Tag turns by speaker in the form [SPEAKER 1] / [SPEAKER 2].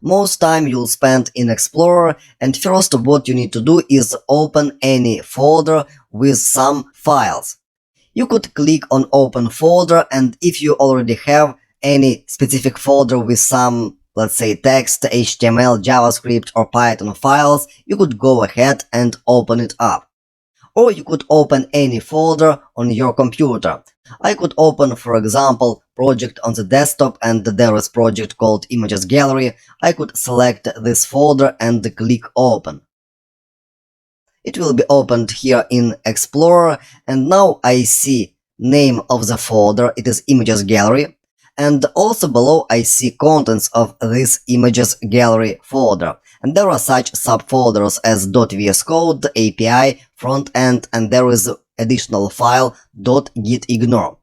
[SPEAKER 1] Most time you'll spend in Explorer, and first what you need to do is open any folder with some files. You could click on open folder, and if you already have any specific folder with some, let's say, text, HTML, JavaScript or Python files, you could go ahead and open it up. Or you could open any folder on your computer. I could open, for example, project on the desktop, and there is project called Images Gallery. I could select this folder and click open. It will be opened here in Explorer, and now I see name of the folder, it is Images Gallery, and also below I see contents of this Images Gallery folder. And there are such subfolders as .vs Code, API, frontend, and there is additional file .gitignore.